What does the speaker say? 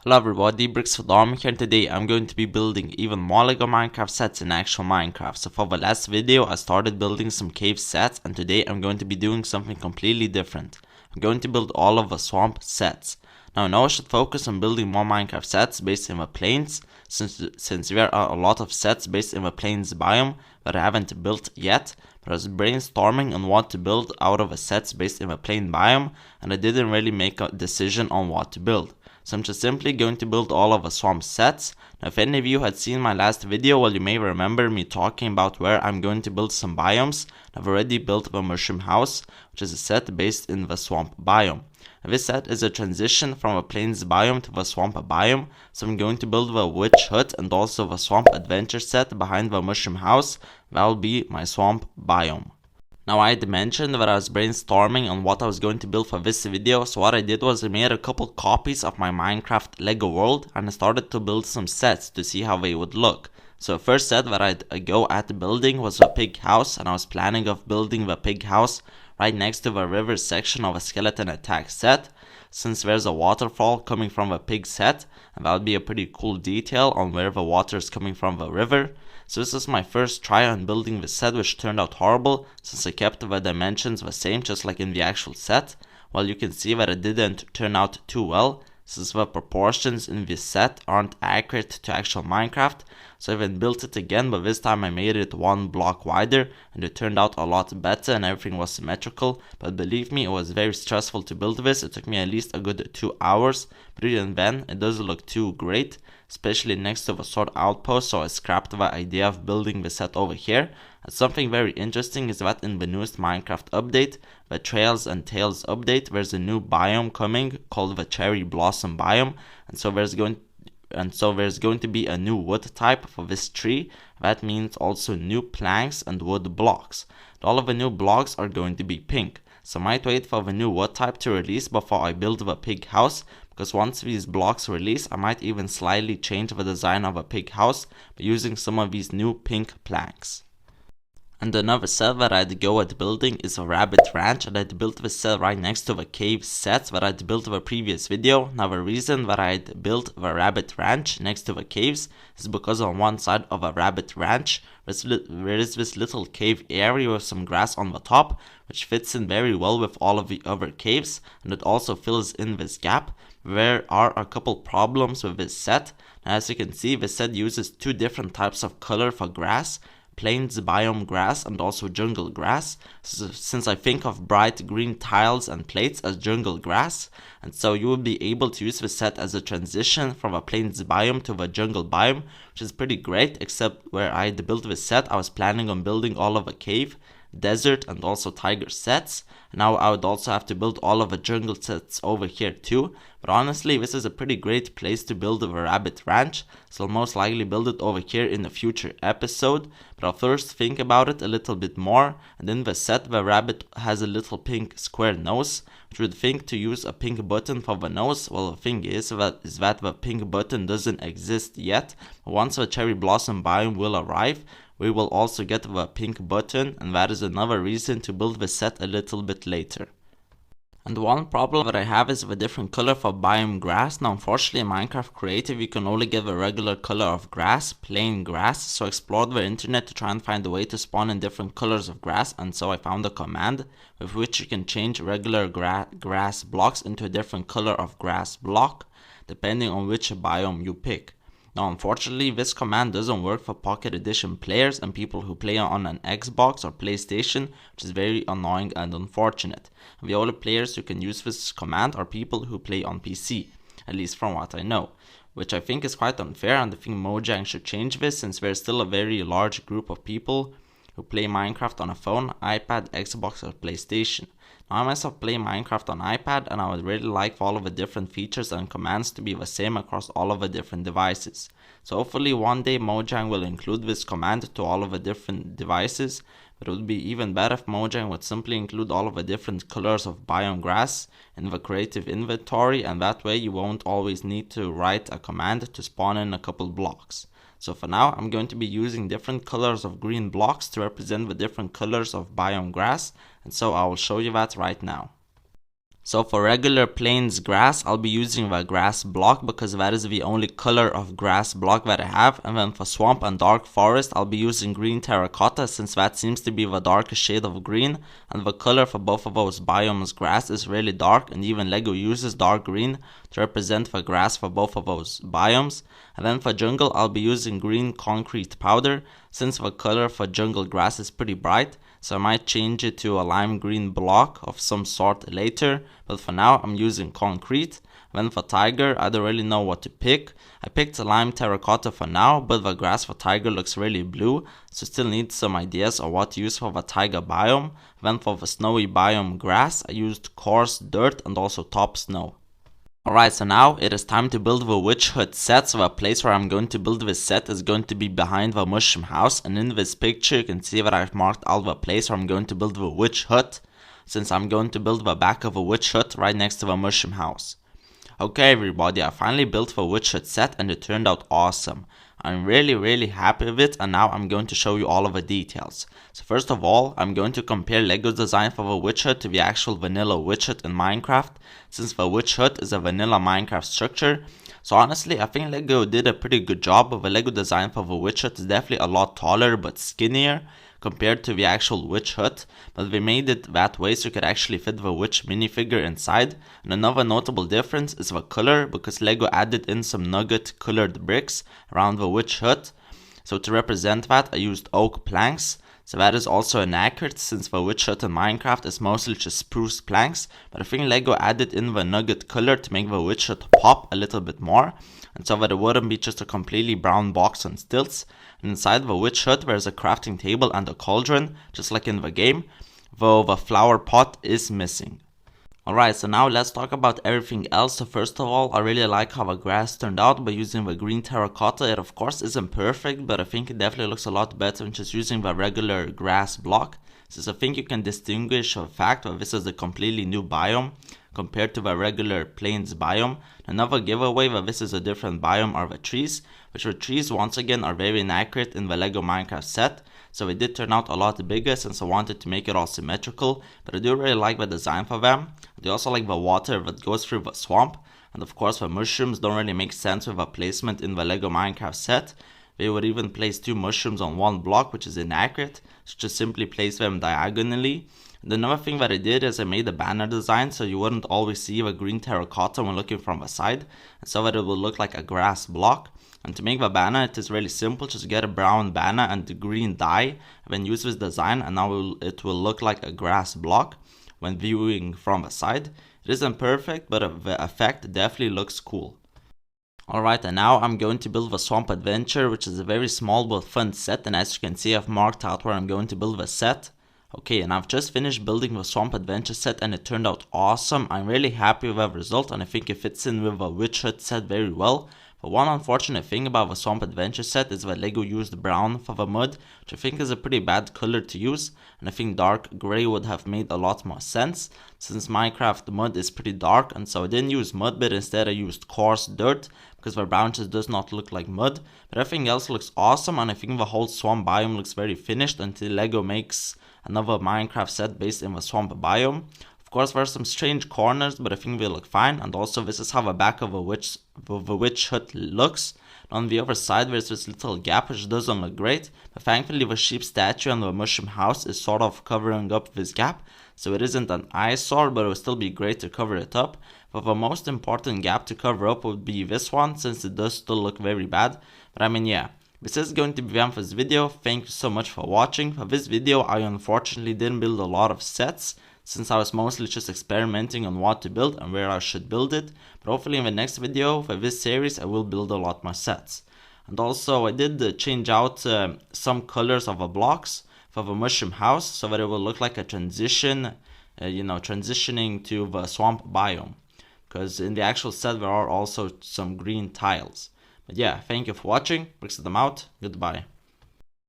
Hello everybody, Brixfordom here. Today I'm going to be building even more LEGO Minecraft sets in actual Minecraft. So for the last video I started building some cave sets, and today I'm going to be doing something completely different. I'm going to build all of the swamp sets. Now I know I should focus on building more Minecraft sets based in the plains, since there are a lot of sets based in the plains biome that I haven't built yet. But I was brainstorming on what to build out of the sets based in the plain biome, and I didn't really make a decision on what to build. So I'm just simply going to build all of the swamp sets. Now if any of you had seen my last video, well, you may remember me talking about where I'm going to build some biomes. I've already built the mushroom house, which is a set based in the swamp biome. Now, this set is a transition from a plains biome to the swamp biome, so I'm going to build the witch hut and also the swamp adventure set behind the mushroom house. That will be my swamp biome. Now I had mentioned that I was brainstorming on what I was going to build for this video, so what I did was I made a couple copies of my Minecraft Lego world and I started to build some sets to see how they would look. So the first set that I'd go at building was a pig house, and I was planning of building the pig house right next to the river section of a skeleton attack set, since there's a waterfall coming from the pig set, and that would be a pretty cool detail on where the water is coming from the river. So this is my first try on building the set, which turned out horrible since I kept the dimensions the same just like in the actual set. Well, you can see that it didn't turn out too well, since the proportions in this set aren't accurate to actual Minecraft. So I then built it again, but this time I made it one block wider and it turned out a lot better and everything was symmetrical. But believe me, it was very stressful to build this. It took me at least a good 2 hours, but even then it doesn't look too great, especially next to the sword outpost, so I scrapped the idea of building the set over here. And something very interesting is that in the newest Minecraft update, the Trails and Tales update, there's a new biome coming called the Cherry Blossom biome, and so there's going to be a new wood type for this tree. That means also new planks and wood blocks. All of the new blocks are going to be pink. So I might wait for the new wood type to release before I build the pig house, because once these blocks release, I might even slightly change the design of a pig house by using some of these new pink planks. And another set that I'd go at building is a rabbit ranch, and I'd built this set right next to the cave set that I'd built in the previous video. Now the reason that I'd built the rabbit ranch next to the caves is because on one side of a rabbit ranch there is this little cave area with some grass on the top, which fits in very well with all of the other caves, and it also fills in this gap. There are a couple problems with this set. Now, as you can see, this set uses two different types of color for grass: plains biome grass and also jungle grass. So, since I think of bright green tiles and plates as jungle grass, and so you will be able to use the set as a transition from a plains biome to the jungle biome, which is pretty great, except where I built this set I was planning on building all of a cave, desert and also tiger sets. Now I would also have to build all of the jungle sets over here too, but honestly this is a pretty great place to build a rabbit ranch, so I'll most likely build it over here in a future episode. But I'll first think about it a little bit more, and in the set the rabbit has a little pink square nose, which would think to use a pink button for the nose. Well, the thing is that the pink button doesn't exist yet. Once the cherry blossom biome will arrive, we will also get the pink button, and that is another reason to build the set a little bit later. And one problem that I have is the different color for biome grass. Now unfortunately in Minecraft Creative you can only get the regular color of grass, plain grass, so I explored the internet to try and find a way to spawn in different colors of grass, and so I found a command with which you can change regular grass blocks into a different color of grass block, depending on which biome you pick. Now unfortunately this command doesn't work for Pocket Edition players and people who play on an Xbox or PlayStation, which is very annoying and unfortunate. And the only players who can use this command are people who play on PC, at least from what I know, which I think is quite unfair, and I think Mojang should change this, since there's still a very large group of people who play Minecraft on a phone, iPad, Xbox or PlayStation. Now I myself play Minecraft on iPad, and I would really like for all of the different features and commands to be the same across all of the different devices. So hopefully one day Mojang will include this command to all of the different devices, but it would be even better if Mojang would simply include all of the different colors of biome grass in the creative inventory, and that way you won't always need to write a command to spawn in a couple blocks. So for now, I'm going to be using different colors of green blocks to represent the different colors of biome grass, and so I will show you that right now. So for regular plains grass, I'll be using the grass block because that is the only color of grass block that I have. And then for swamp and dark forest, I'll be using green terracotta since that seems to be the darkest shade of green. And the color for both of those biomes grass is really dark, and even LEGO uses dark green to represent the grass for both of those biomes. And then for jungle, I'll be using green concrete powder since the color for jungle grass is pretty bright. So I might change it to a lime green block of some sort later, but for now I'm using concrete. Then for tiger, I don't really know what to pick. I picked a lime terracotta for now, but the grass for tiger looks really blue, so still need some ideas on what to use for the tiger biome. Then for the snowy biome grass, I used coarse dirt and also top snow. Alright, so now it is time to build the witch hut set. So the place where I'm going to build this set is going to be behind the mushroom house, and in this picture you can see that I've marked out the place where I'm going to build the witch hut, since I'm going to build the back of a witch hut right next to the mushroom house. Okay everybody, I finally built the witch hut set and it turned out awesome. I'm really happy with it, and now I'm going to show you all of the details. So first of all, I'm going to compare LEGO's design for the witch hut to the actual vanilla witch hut in Minecraft, since the witch hut is a vanilla Minecraft structure. So honestly, I think LEGO did a pretty good job, but the LEGO design for the witch hut is definitely a lot taller but skinnier compared to the actual witch hut, but they made it that way so you could actually fit the witch minifigure inside. And another notable difference is the color, because LEGO added in some nugget colored bricks around the witch hut. So to represent that, I used oak planks. So that is also inaccurate since the witch hut in Minecraft is mostly just spruce planks, but I think LEGO added in the nugget color to make the witch hut pop a little bit more, and so that it wouldn't be just a completely brown box on stilts. And inside the witch hut there's a crafting table and a cauldron, just like in the game, though the flower pot is missing. Alright, so now let's talk about everything else. So first of all, I really like how the grass turned out by using the green terracotta. It of course isn't perfect, but I think it definitely looks a lot better than just using the regular grass block, since I think you can distinguish the fact that this is a completely new biome compared to the regular plains biome. Another giveaway that this is a different biome are the trees, which the trees once again are very inaccurate in the LEGO Minecraft set. So it did turn out a lot bigger since I wanted to make it all symmetrical, but I do really like the design for them. I do also like the water that goes through the swamp, and of course the mushrooms don't really make sense with the placement in the LEGO Minecraft set. They would even place 2 mushrooms on 1 block, which is inaccurate, so just simply place them diagonally. And another thing that I did is I made a banner design so you wouldn't always see the green terracotta when looking from the side, and so that it would look like a grass block. And to make the banner, it is really simple. Just get a brown banner and the green dye, and then use this design, and now it will look like a grass block when viewing from the side. It isn't perfect, but the effect definitely looks cool. Alright, and now I'm going to build the Swamp Adventure, which is a very small but fun set, and as you can see I've marked out where I'm going to build the set. Okay, and I've just finished building the Swamp Adventure set and it turned out awesome. I'm really happy with the result, and I think it fits in with the Witch Hut set very well. But one unfortunate thing about the Swamp Adventure set is that LEGO used brown for the mud, which I think is a pretty bad color to use, and I think dark grey would have made a lot more sense, since Minecraft mud is pretty dark, and so I didn't use mud, but instead I used coarse dirt, because the brown just does not look like mud. But everything else looks awesome, and I think the whole swamp biome looks very finished until LEGO makes another Minecraft set based in the swamp biome. Of course, there are some strange corners, but I think they look fine. And also, this is how the back of the witch hut looks. On the other side, there's this little gap which doesn't look great, but thankfully the sheep statue and the mushroom house is sort of covering up this gap, so it isn't an eyesore, but it would still be great to cover it up. But the most important gap to cover up would be this one, since it does still look very bad. But I mean, yeah. This is going to be the end for this video. Thank you so much for watching. For this video, I unfortunately didn't build a lot of sets, since I was mostly just experimenting on what to build and where I should build it. But hopefully in the next video for this series, I will build a lot more sets. And also, I did change out some colors of the blocks for the mushroom house, so that it will look like a transition, transitioning to the swamp biome. Because in the actual set, there are also some green tiles. But yeah, thank you for watching. Brixton out. Goodbye.